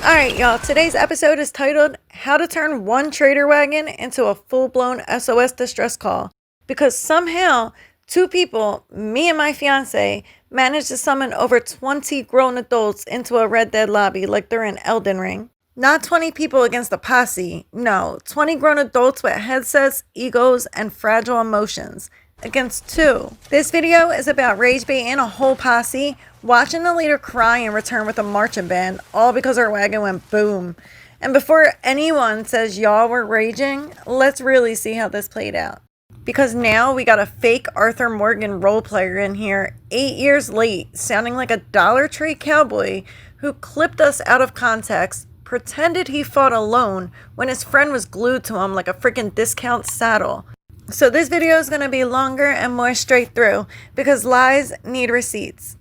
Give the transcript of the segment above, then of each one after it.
Alright, y'all, today's episode is titled How to Turn One Trader Wagon into a Full-Blown SOS Distress Call. Because somehow, two people, me and my fiance, managed to summon over 20 grown adults into a Red Dead lobby like they're in Elden Ring. Not 20 people against a posse, no, 20 grown adults with headsets, egos, and fragile emotions. Against two. This video is about rage baiting a whole posse, watching the leader cry and return with a marching band, all because our wagon went boom. And before anyone says y'all were raging, let's really see how this played out. Because now we got a fake Arthur Morgan role player in here, 8 years late, sounding like a Dollar Tree cowboy who clipped us out of context, pretended he fought alone when his friend was glued to him like a freaking discount saddle. So this video is going to be longer and more straight through because lies need receipts.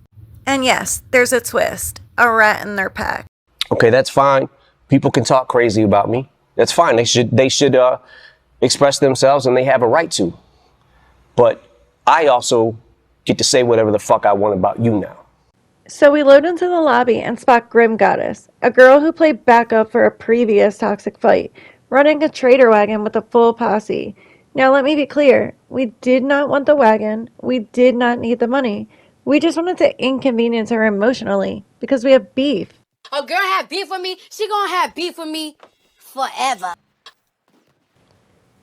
And yes, there's a twist. A rat in their pack. Okay, that's fine. People can talk crazy about me. That's fine. They should express themselves and they have a right to. But I also get to say whatever the fuck I want about you now. So we load into the lobby and spot Grim-Goddess, a girl who played backup for a previous toxic fight, running a trader wagon with a full posse. Now let me be clear, we did not want the wagon, we did not need the money. We just wanted to inconvenience her emotionally, because we have beef. A girl have beef with me, she gonna have beef with me forever.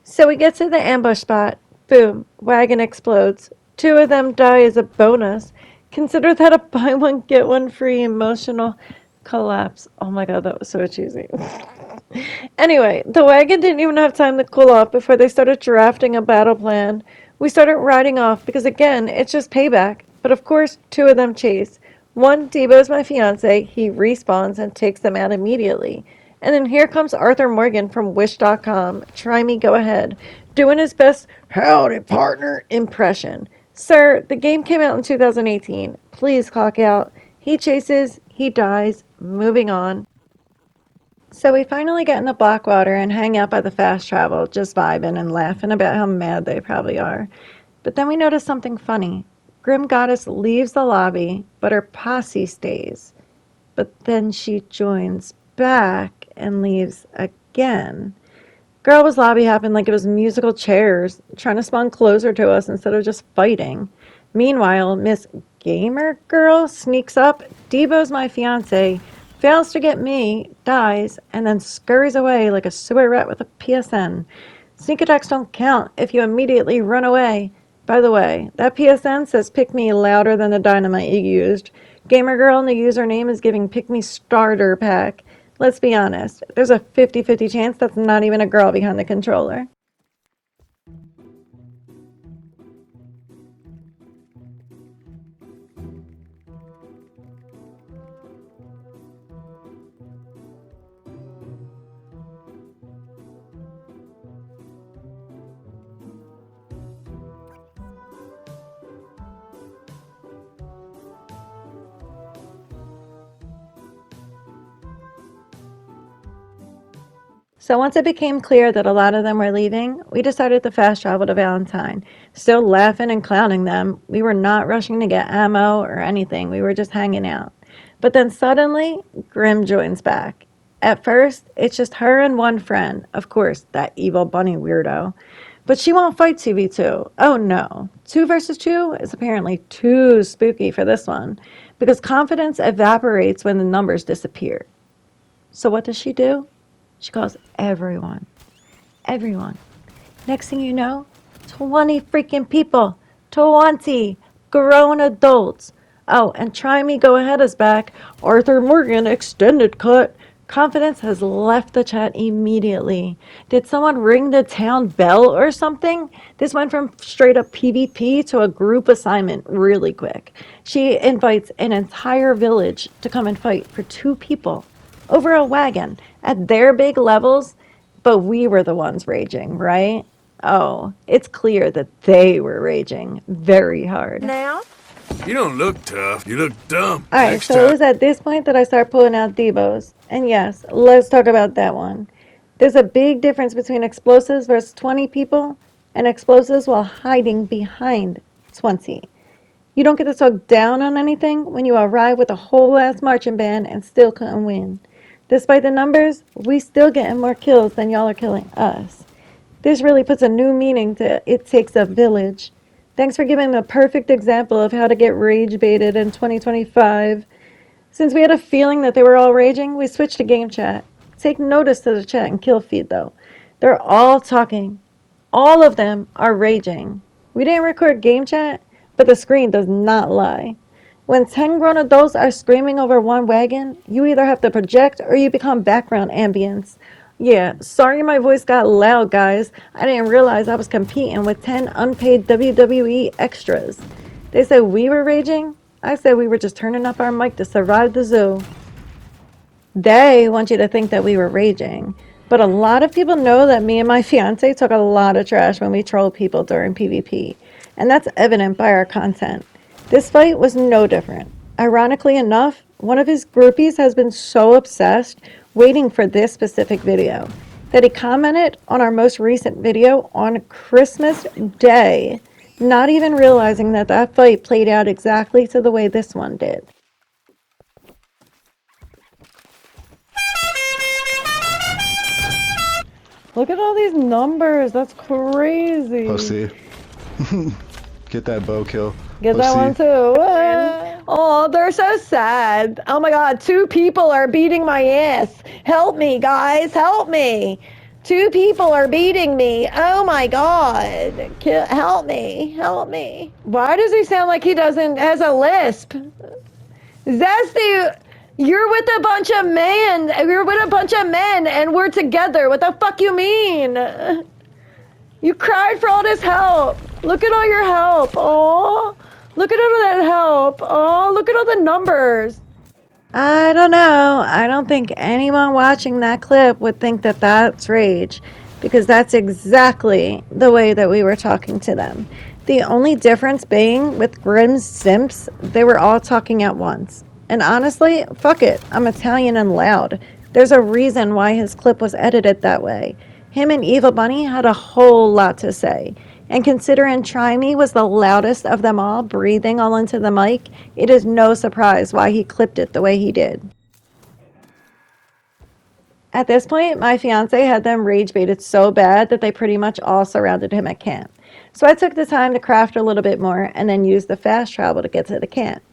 So we get to the ambush spot, boom, wagon explodes. Two of them die as a bonus. Consider that a buy one get one free emotional collapse. Oh my god, that was so cheesy. Anyway, the wagon didn't even have time to cool off before they started drafting a battle plan. We started riding off because again, it's just payback. But of course, two of them chase. One, Debo's my fiance, he respawns and takes them out immediately. And then here comes Arthur Morgan from Wish.com, TryMeGoAhead, doing his best howdy partner impression. Sir, the game came out in 2018. Please clock out. He chases, he dies, moving on. So we finally get in the Blackwater and hang out by the fast travel, just vibing and laughing about how mad they probably are. But then we notice something funny. Grim Goddess leaves the lobby, but her posse stays. But then she joins back and leaves again. Girl was lobby hopping like it was musical chairs, trying to spawn closer to us instead of just fighting. Meanwhile, Miss Gamer Girl sneaks up, Debo's my fiance, fails to get me, dies, and then scurries away like a sewer rat with a PSN. Sneak attacks don't count if you immediately run away. By the way, that PSN says pick me louder than the dynamite you used. Gamer Girl in the username is giving pick me starter pack. Let's be honest, there's a 50-50 chance that's not even a girl behind the controller. So once it became clear that a lot of them were leaving, we decided to fast travel to Valentine. Still laughing and clowning them, we were not rushing to get ammo or anything, we were just hanging out. But then suddenly, Grim joins back. At first, it's just her and one friend, of course, that evil bunny weirdo. But she won't fight 2v2. Oh no. 2 versus 2 is apparently too spooky for this one, because confidence evaporates when the numbers disappear. So what does she do? She calls everyone. Everyone. Next thing you know, 20 freaking people. 20 grown adults. Oh, and TryMeGoAhead is back. Arthur Morgan extended cut. Confidence has left the chat immediately. Did someone ring the town bell or something? This went from straight up PvP to a group assignment really quick. She invites an entire village to come and fight for 2 people over a wagon at their big levels, but we were the ones raging, right? Oh, it's clear that they were raging very hard. Now? You don't look tough. You look dumb. Alright, so it was at this point that I started pulling out Debo's. And yes, let's talk about that one. There's a big difference between explosives versus 20 people and explosives while hiding behind 20. You don't get to talk down on anything when you arrive with a whole ass marching band and still couldn't win. Despite the numbers, we still getting more kills than y'all are killing us. This really puts a new meaning to "it takes a village." Thanks for giving the perfect example of how to get rage baited in 2025. Since we had a feeling that they were all raging, we switched to game chat. Take notice to the chat and kill feed though. They're all talking. All of them are raging. We didn't record game chat, but the screen does not lie. When 10 grown adults are screaming over one wagon, you either have to project or you become background ambience. Yeah, sorry my voice got loud, guys. I didn't realize I was competing with 10 unpaid WWE extras. They said we were raging. I said we were just turning up our mic to survive the zoo. They want you to think that we were raging. But a lot of people know that me and my fiance took a lot of trash when we trolled people during PvP. And that's evident by our content. This fight was no different. Ironically enough, one of his groupies has been so obsessed waiting for this specific video that he commented on our most recent video on Christmas Day, not even realizing that that fight played out exactly to the way this one did. Look at all these numbers. That's crazy. Pussy. Get that bow kill. Get that one too. Oh, they're so sad. Oh my god, 2 people are beating my ass. Help me, guys. Help me. 2 people are beating me. Oh my god. Help me. Help me. Why does he sound like he has a lisp? Zesty, you're with a bunch of men. You're with a bunch of men and we're together. What the fuck you mean? You cried for all this help. Look at all your help. Oh, look at all that help. Oh, look at all the numbers. I don't know. I don't think anyone watching that clip would think that that's rage, because that's exactly the way that we were talking to them. The only difference being with Grim's Simps, they were all talking at once. And honestly, fuck it. I'm Italian and loud. There's a reason why his clip was edited that way. Him and Evil Bunny had a whole lot to say. And considering TryMe was the loudest of them all, breathing all into the mic, it is no surprise why he clipped it the way he did. At this point, my fiance had them rage baited so bad that they pretty much all surrounded him at camp. So I took the time to craft a little bit more and then used the fast travel to get to the camp.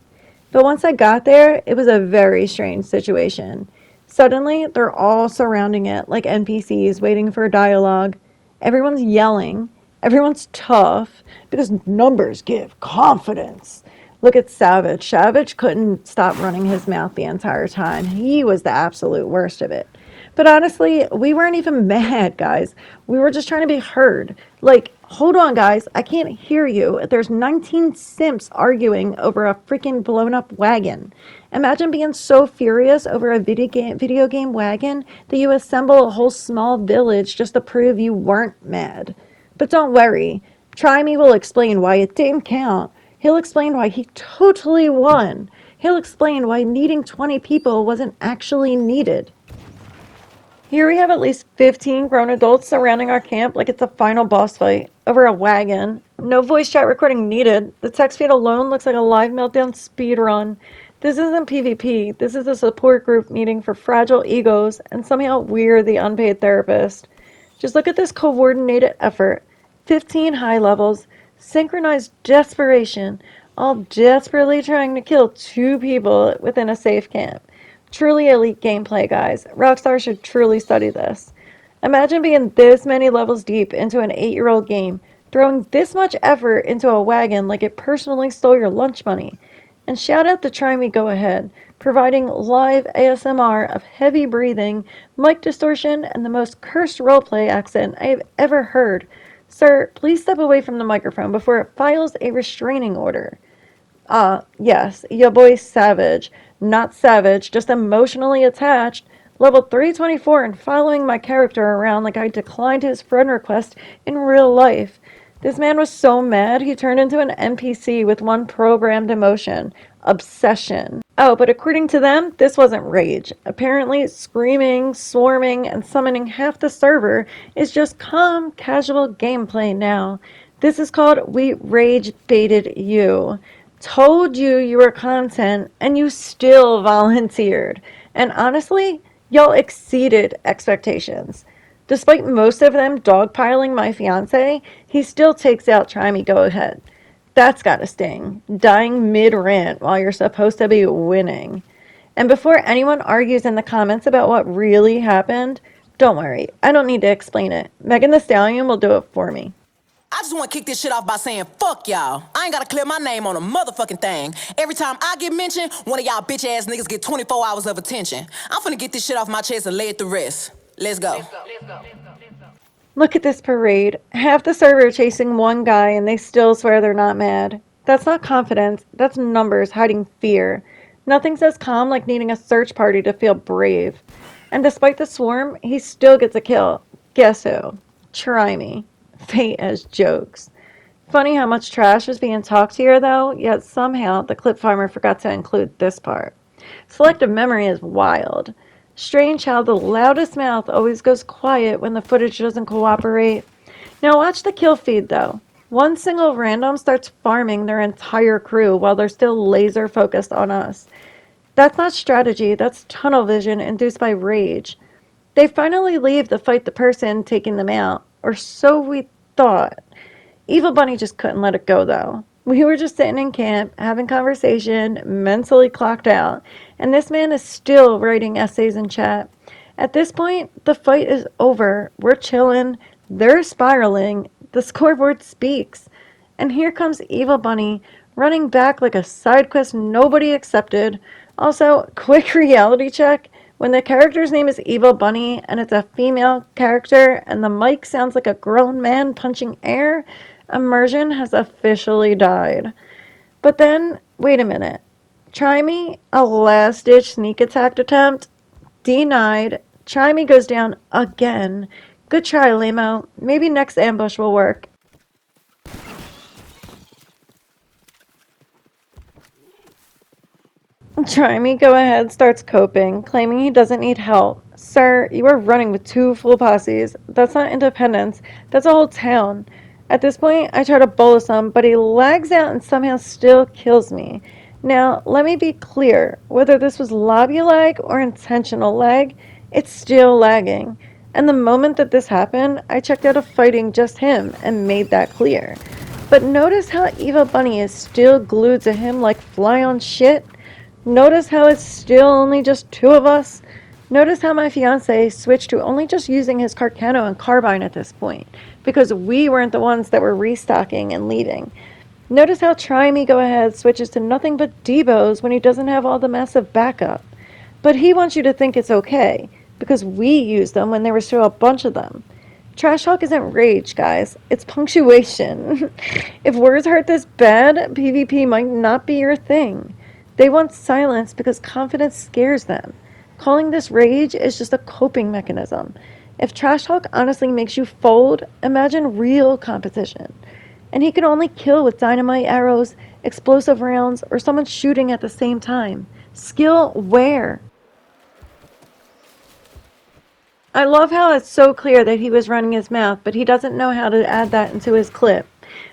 But once I got there, it was a very strange situation. Suddenly, they're all surrounding it like NPCs waiting for a dialogue. Everyone's yelling. Everyone's tough because numbers give confidence. Look at Savage. Savage couldn't stop running his mouth the entire time. He was the absolute worst of it. But honestly, we weren't even mad, guys. We were just trying to be heard. Like, hold on, guys. I can't hear you. There's 19 simps arguing over a freaking blown up wagon. Imagine being so furious over a video game wagon that you assemble a whole small village just to prove you weren't mad. But don't worry. TryMe will explain why it didn't count. He'll explain why he totally won. He'll explain why needing 20 people wasn't actually needed. Here we have at least 15 grown adults surrounding our camp like it's a final boss fight over a wagon. No voice chat recording needed. The text feed alone looks like a live meltdown speedrun. This isn't PvP. This is a support group meeting for fragile egos, and somehow we're the unpaid therapist. Just look at this coordinated effort. 15 high levels, synchronized desperation, all desperately trying to kill 2 people within a safe camp. Truly elite gameplay, guys. Rockstar should truly study this. Imagine being this many levels deep into an 8-year-old game, throwing this much effort into a wagon like it personally stole your lunch money. And shout out to TryMeGoAhead, providing live ASMR of heavy breathing, mic distortion, and the most cursed roleplay accent I have ever heard. Sir, please step away from the microphone before it files a restraining order. Yes, your boy Savage. Not savage, just emotionally attached. Level 324 and following my character around like I declined his friend request in real life. This man was so mad he turned into an NPC with one programmed emotion. Obsession. Oh, but according to them, this wasn't rage. Apparently, screaming, swarming, and summoning half the server is just calm, casual gameplay now. This is called We Rage Baited You. Told you were content, and you still volunteered. And honestly, Y'all exceeded expectations. Despite most of them dogpiling my fiance, he still takes out TryMeGoAhead. That's gotta sting. Dying mid-rant while you're supposed to be winning. And before anyone argues in the comments about what really happened, don't worry, I don't need to explain it. Megan Thee Stallion will do it for me. I just want to kick this shit off by saying, fuck y'all. I ain't got to clear my name on a motherfucking thing. Every time I get mentioned, one of y'all bitch ass niggas get 24 hours of attention. I'm finna get this shit off my chest and lay it to rest. Let's go. Look at this parade. Half the server chasing one guy and they still swear they're not mad. That's not confidence, that's numbers hiding fear. Nothing says calm like needing a search party to feel brave. And despite the swarm, he still gets a kill. Guess who? Try me. Fate as jokes. Funny how much trash was being talked here though, yet somehow the clip farmer forgot to include this part. Selective memory is wild. Strange how the loudest mouth always goes quiet when the footage doesn't cooperate. Now watch the kill feed though. One single random starts farming their entire crew while they're still laser focused on us. That's not strategy, that's tunnel vision induced by rage. They finally leave to fight the person taking them out, or so we thought. Evil Bunny just couldn't let it go though. We were just sitting in camp, having conversation, mentally clocked out, and this man is still writing essays in chat. At this point, the fight is over. We're chilling, they're spiraling, the scoreboard speaks. And here comes Evil Bunny, running back like a side quest nobody accepted. Also, quick reality check. When the character's name is Evil Bunny and it's a female character and the mic sounds like a grown man punching air, immersion has officially died. But then, wait a minute. Try me, a last-ditch sneak attack attempt. Denied. Try me goes down again. Good try, Lamo. Maybe next ambush will work. TryMeGoAhead starts coping, claiming he doesn't need help. Sir, you are running with 2 full posses. That's not independence. That's a whole town. At this point, I try to bolus him, but he lags out and somehow still kills me. Now, let me be clear. Whether this was lobby lag or intentional lag, it's still lagging. And the moment that this happened, I checked out of fighting just him and made that clear. But notice how Evil Bunny is still glued to him like fly on shit. Notice how it's still only just 2 of us. Notice how my fiance switched to only just using his Carcano and Carbine at this point, because we weren't the ones that were restocking and leaving. Notice how TryMeGoAhead switches to nothing but Debos when he doesn't have all the massive backup. But he wants you to think it's okay, because we used them when there was still a bunch of them. Trash talk isn't rage, guys. It's punctuation. If words hurt this bad, PvP might not be your thing. They want silence because confidence scares them. Calling this rage is just a coping mechanism. If trash talk honestly makes you fold, imagine real competition. And he can only kill with dynamite arrows, explosive rounds, or someone shooting at the same time. Skill where? I love how it's so clear that he was running his mouth, but he doesn't know how to add that into his clip.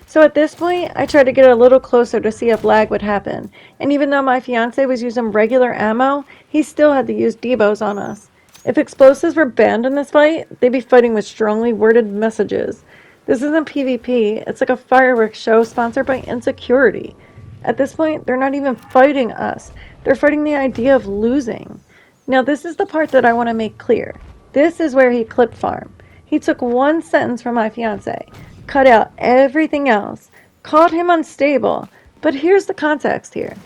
So at this point, I tried to get a little closer to see if lag would happen. And even though my fiance was using regular ammo, he still had to use Debos on us. If explosives were banned in this fight, they'd be fighting with strongly worded messages. This isn't PvP, it's like a fireworks show sponsored by insecurity. At this point, they're not even fighting us. They're fighting the idea of losing. Now this is the part that I want to make clear. This is where he clipped farm. He took one sentence from my fiance, cut out everything else, called him unstable. But here's the context here.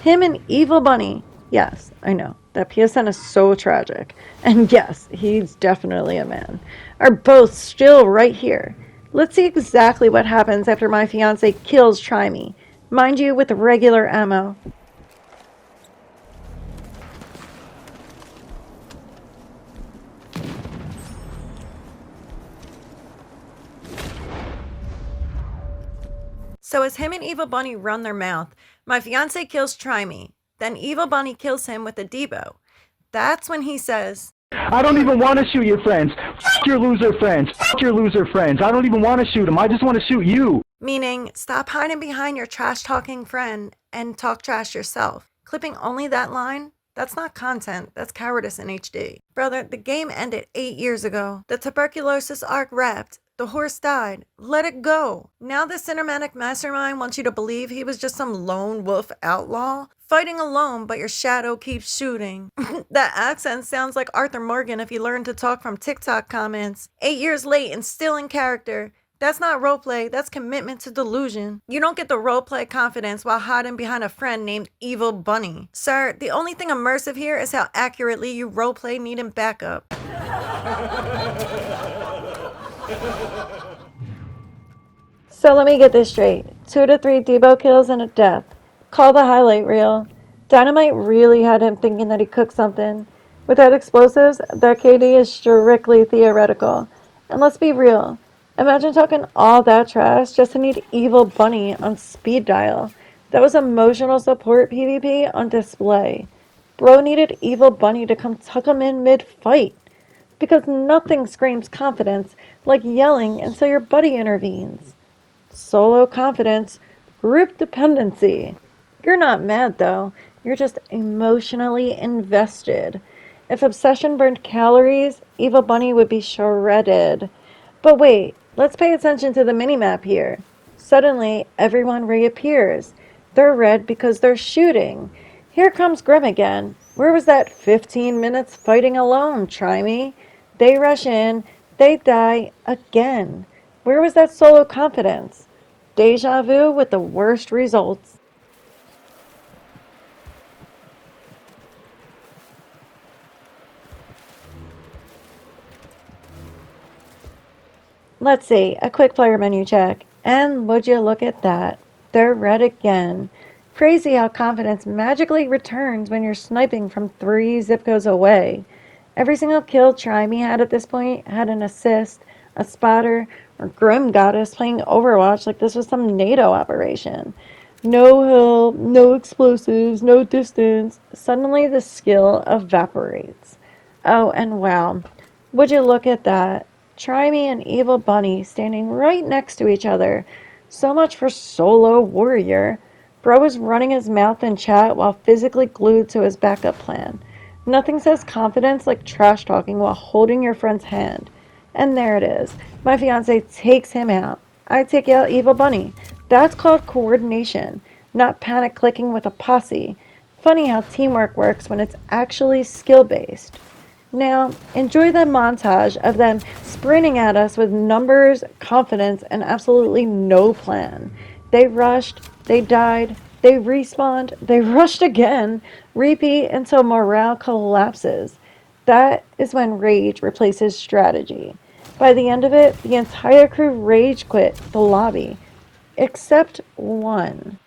Him and Evil Bunny, yes, I know, that PSN is so tragic, and yes, he's definitely a man, are both still right here. Let's see exactly what happens after my fiance kills Try Me. Mind you, with regular ammo. So as him and Evil Bunny run their mouth, my fiance kills Try Me. Then Evil Bunny kills him with a Debo. That's when he says, I don't even want to shoot your friends. F your loser friends. F your loser friends. I don't even want to shoot them. I just want to shoot you. Meaning, stop hiding behind your trash-talking friend and talk trash yourself. Clipping only that line, That's not content, that's cowardice in HD. Brother, the game ended 8 years ago. The tuberculosis arc wrapped. The horse died. Let it go. Now the cinematic mastermind wants you to believe he was just some lone wolf outlaw, fighting alone, but your shadow keeps shooting. That accent sounds like Arthur Morgan if he learned to talk from TikTok comments. 8 years late and still in character. That's not roleplay, that's commitment to delusion. You don't get the roleplay confidence while hiding behind a friend named Evil Bunny. Sir, the only thing immersive here is how accurately you roleplay needing backup. So let me get this straight. 2 to 3 Debo kills and a death. Call the highlight reel. Dynamite really had him thinking that he cooked something. Without explosives, that KD is strictly theoretical. And let's be real. Imagine talking all that trash just to need Evil Bunny on speed dial. That was emotional support PvP on display. Bro needed Evil Bunny to come tuck him in mid-fight. Because nothing screams confidence like yelling until your buddy intervenes. Solo confidence, group dependency. You're not mad though, you're just emotionally invested. If obsession burned calories, Evil Bunny would be shredded. But wait, let's pay attention to the minimap here. Suddenly, everyone reappears. They're red because they're shooting. Here comes Grim again. Where was that 15 minutes fighting alone, try me? They rush in, they die again. Where was that solo confidence? Deja vu with the worst results. Let's see, a quick player menu check. And would you look at that? They're red again. Crazy how confidence magically returns when you're sniping from 3 zip codes away. Every single kill TryMe had at this point had an assist, a spotter, or Grim Goddess playing Overwatch like this was some NATO operation. No hill, no explosives, no distance. Suddenly the skill evaporates. Oh, and wow. Would you look at that? TryMe and Evil Bunny standing right next to each other. So much for solo warrior. Bro was running his mouth in chat while physically glued to his backup plan. Nothing says confidence like trash talking while holding your friend's hand. And there it is. My fiance takes him out. I take out Evil Bunny. That's called coordination, not panic clicking with a posse. Funny how teamwork works when it's actually skill-based. Now, enjoy the montage of them sprinting at us with numbers, confidence, and absolutely no plan. They rushed, they died, they respawned, they rushed again, repeat until morale collapses. That is when rage replaces strategy. By the end of it, the entire crew rage quit the lobby, except one.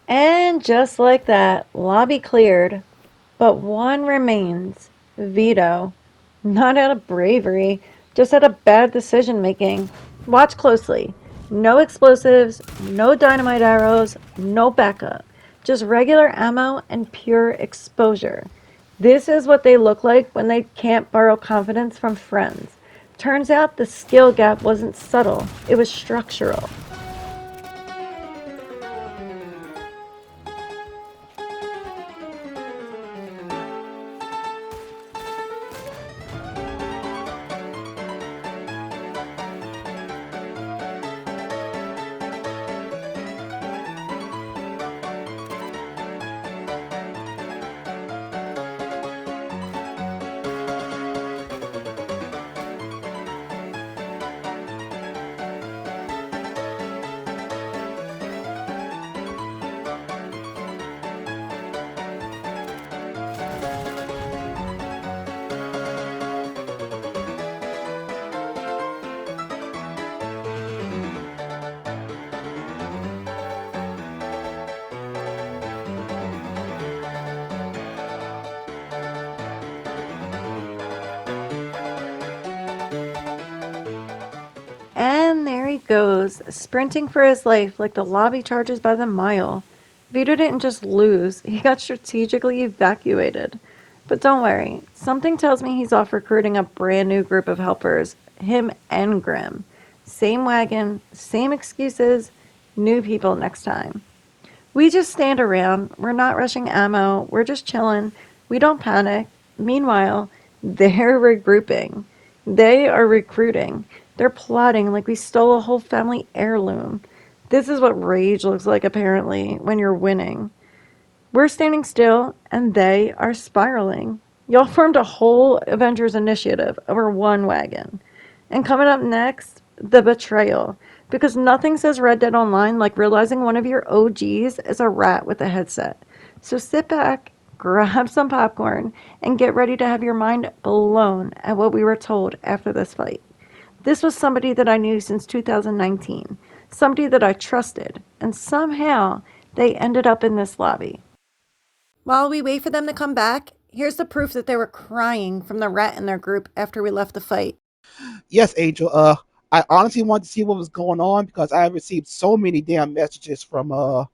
And just like that, lobby cleared. But one remains. Vito. Not out of bravery, just out of bad decision making. Watch closely. No explosives, no dynamite arrows, no backup. Just regular ammo and pure exposure. This is what they look like when they can't borrow confidence from friends. Turns out the skill gap wasn't subtle, it was structural. goes, sprinting for his life like the lobby charges by the mile. Vito didn't just lose, he got strategically evacuated. But don't worry, something tells me he's off recruiting a brand new group of helpers, him and Grim. Same wagon, same excuses, new people next time. We just stand around, we're not rushing ammo, we're just chilling, we don't panic. Meanwhile, they're regrouping. They are recruiting. They're plotting like we stole a whole family heirloom. This is what rage looks like, apparently, when you're winning. We're standing still, and they are spiraling. Y'all formed a whole Avengers initiative over one wagon. And coming up next, the betrayal. Because nothing says Red Dead Online like realizing one of your OGs is a rat with a headset. So sit back, grab some popcorn, and get ready to have your mind blown at what we were told after this fight. This was somebody that I knew since 2019, somebody that I trusted, and somehow they ended up in this lobby. While we wait for them to come back, here's the proof that they were crying from the rat in their group after we left the fight. Yes, Angel. I honestly wanted to see what was going on because I received so many damn messages from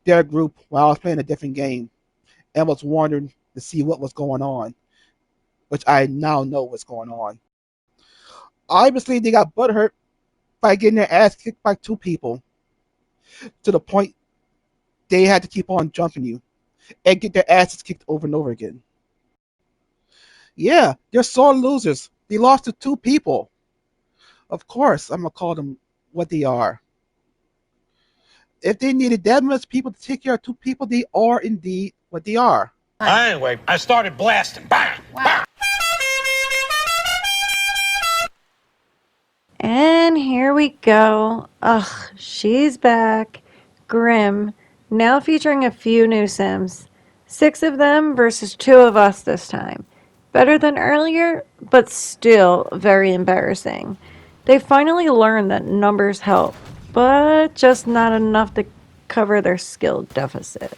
their group while I was playing a different game, and was wondering to see what was going on, which I now know what's going on. Obviously, they got butthurt by getting their ass kicked by two people, to the point they had to keep on jumping you and get their asses kicked over and over again. Yeah, they're sore losers. They lost to two people. Of course, I'm going to call them what they are. If they needed that much people to take care of two people, they are indeed what they are. Anyway, I started blasting. Bang! Bang! And here we go. Ugh, she's back. Grim. Now featuring a few new Sims. 6 of them versus 2 of us this time. Better than earlier, but still very embarrassing. They finally learned that numbers help, but just not enough to cover their skill deficit.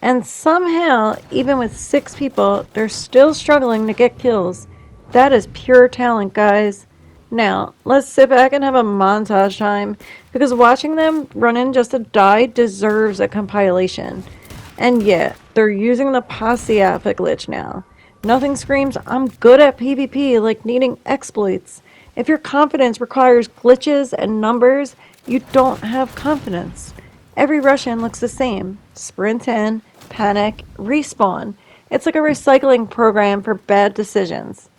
And somehow, even with 6 people, they're still struggling to get kills. That is pure talent, guys. Now, let's sit back and have a montage time, because watching them run in just to die deserves a compilation. And yeah, they're using the posse outfit glitch now. Nothing screams, I'm good at PvP, like needing exploits. If your confidence requires glitches and numbers, you don't have confidence. Every Russian looks the same. Sprint in, panic, respawn. It's like a recycling program for bad decisions.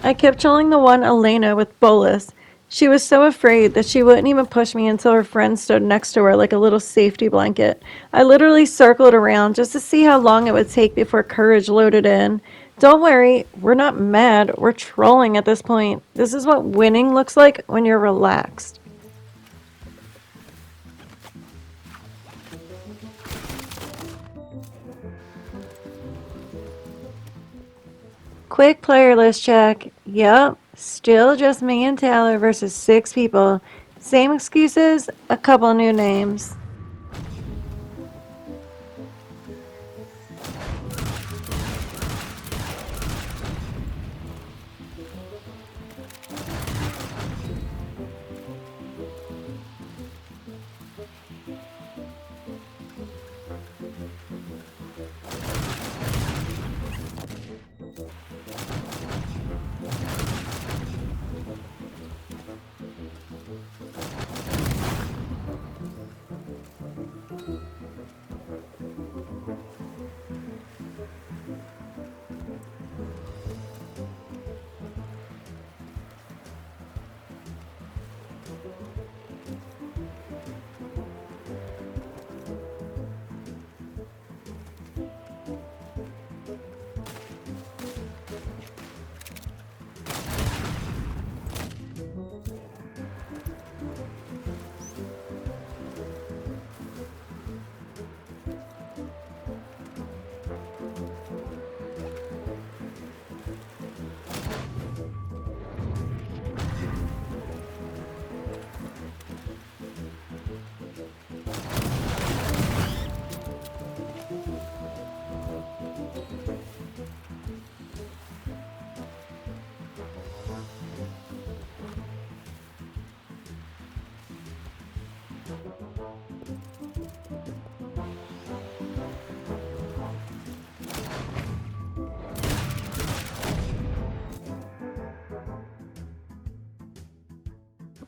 I kept telling the one Elena with Bolus. She was so afraid that she wouldn't even push me until her friend stood next to her like a little safety blanket. I literally circled around just to see how long it would take before courage loaded in. Don't worry, we're not mad, we're trolling at this point. This is what winning looks like when you're relaxed. Quick player list check. Yup, still just me and Taylor versus 6 people. Same excuses, a couple new names.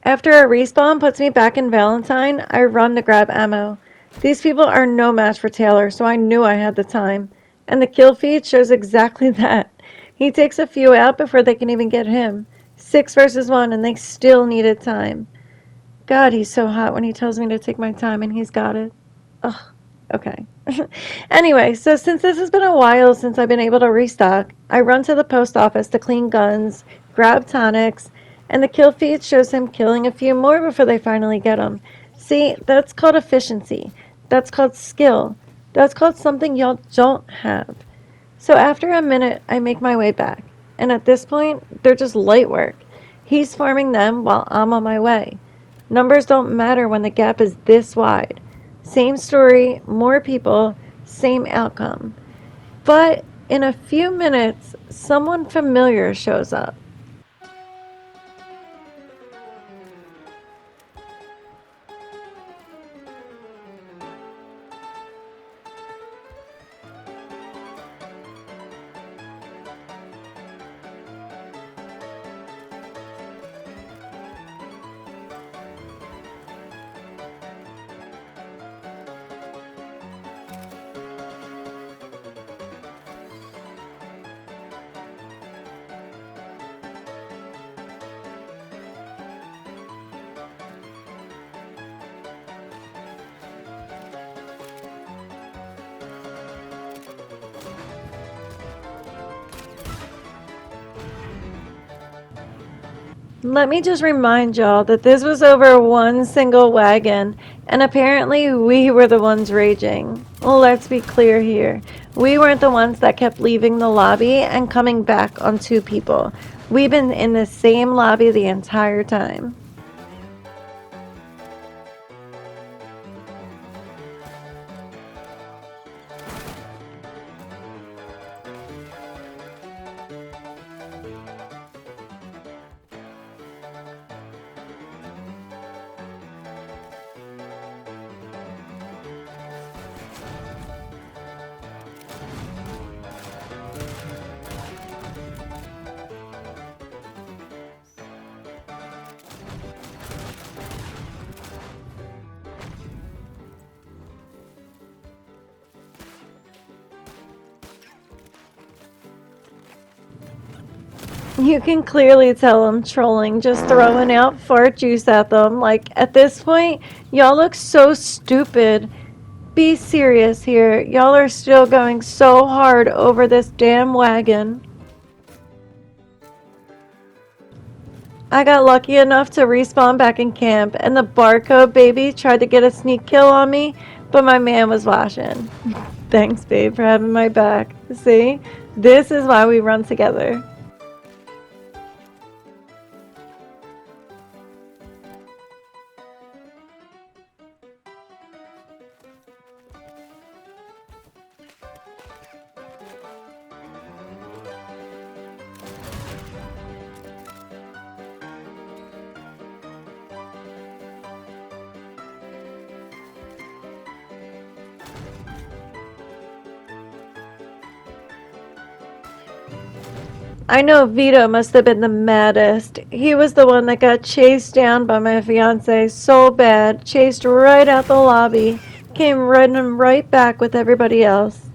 After a respawn puts me back in Valentine, I run to grab ammo. These people are no match for Taylor, so I knew I had the time. And the kill feed shows exactly that. He takes a few out before they can even get him. 6 versus 1, and they still needed time. God, he's so hot when he tells me to take my time, and he's got it. Ugh, okay. Anyway, so since this has been a while since I've been able to restock, I run to the post office to clean guns, grab tonics, and the kill feed shows him killing a few more before they finally get him. See, that's called efficiency. That's called skill. That's called something y'all don't have. So after a minute, I make my way back. And at this point, they're just light work. He's farming them while I'm on my way. Numbers don't matter when the gap is this wide. Same story, more people, same outcome. But in a few minutes, someone familiar shows up. Let me just remind y'all that this was over one single wagon, and apparently we were the ones raging. Well, let's be clear here. We weren't the ones that kept leaving the lobby and coming back on 2 people. We've been in the same lobby the entire time. You can clearly tell I'm trolling, just throwing out fart juice at them. Like, at this point, y'all look so stupid. Be serious here. Y'all are still going so hard over this damn wagon. I got lucky enough to respawn back in camp, and the barcode baby tried to get a sneak kill on me, but my man was watching. Thanks, babe, for having my back. See? This is why we run together. I know Vito must have been the maddest. He was the one that got chased down by my fiance so bad, chased right out the lobby, came running right back with everybody else.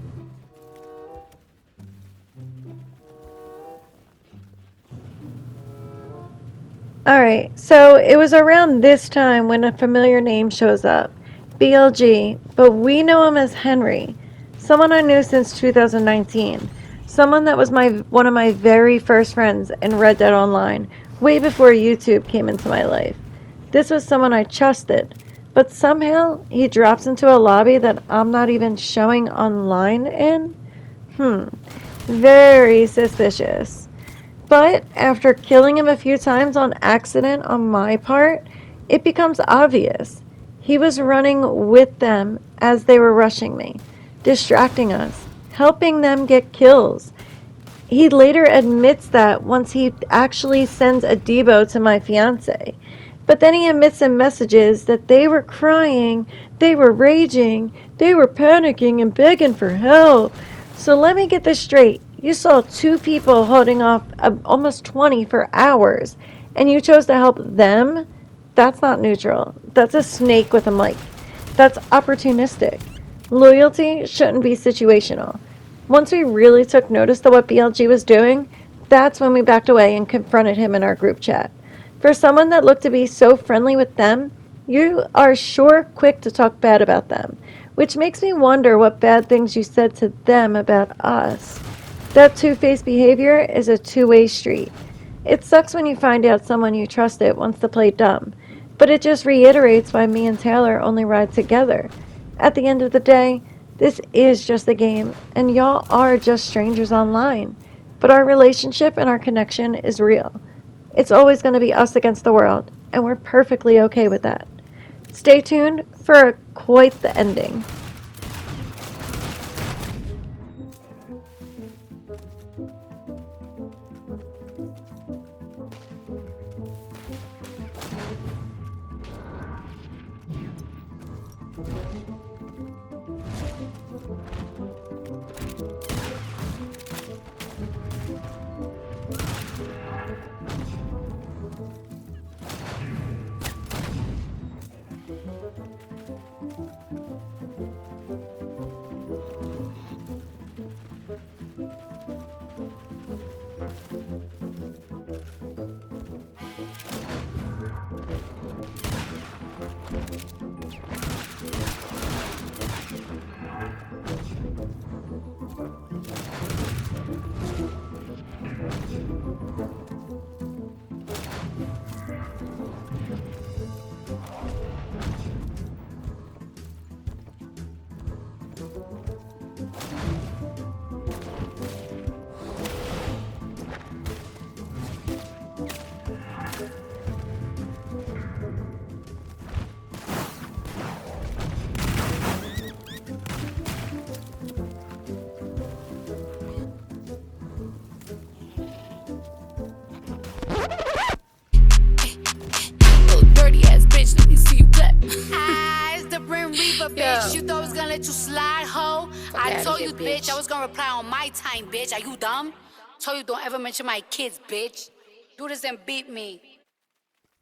Alright, so it was around this time when a familiar name shows up. BLG, but we know him as Henry. Someone I knew since 2019. Someone that was one of my very first friends in Rdr2 Online, way before YouTube came into my life. This was someone I trusted, but somehow he drops into a lobby that I'm not even showing online in? Very suspicious. But after killing him a few times on accident on my part, it becomes obvious. He was running with them as they were rushing me, distracting us, helping them get kills. He later admits that once he actually sends a debo to my fiance. But then he admits in messages that they were crying, they were raging, they were panicking and begging for help. So let me get this straight. You saw 2 people holding off almost 20 for hours, and you chose to help them? That's not neutral. That's a snake with a mic. That's opportunistic. Loyalty shouldn't be situational. Once we really took notice of what BLG was doing, that's when we backed away and confronted him in our group chat. For someone that looked to be so friendly with them, you are sure quick to talk bad about them, which makes me wonder what bad things you said to them about us. That two-faced behavior is a two-way street. It sucks when you find out someone you trusted wants to play dumb, but it just reiterates why me and Taylor only ride together. At the end of the day, this is just a game, and y'all are just strangers online. But our relationship and our connection is real. It's always going to be us against the world, and we're perfectly okay with that. Stay tuned for quite the ending. Bitch, you thought I was gonna let you slide, ho? I told you, bitch, I was gonna reply on my time, bitch. Are you dumb? Told you don't ever mention my kids, bitch. Do this and beat me.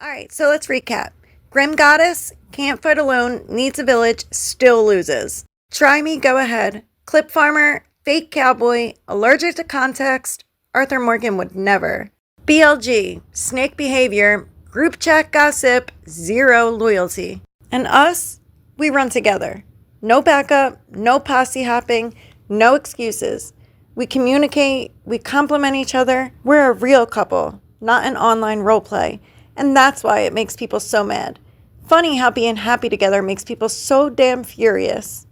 Alright, so let's recap. Grim Goddess, can't fight alone, needs a village, still loses. Try Me, Go Ahead, Clip Farmer, Fake Cowboy, allergic to context, Arthur Morgan would never. BLG, snake behavior, group chat gossip, zero loyalty. And us? We run together. No backup, no posse hopping, no excuses. We communicate, we compliment each other. We're a real couple, not an online roleplay. And that's why it makes people so mad. Funny how being happy together makes people so damn furious.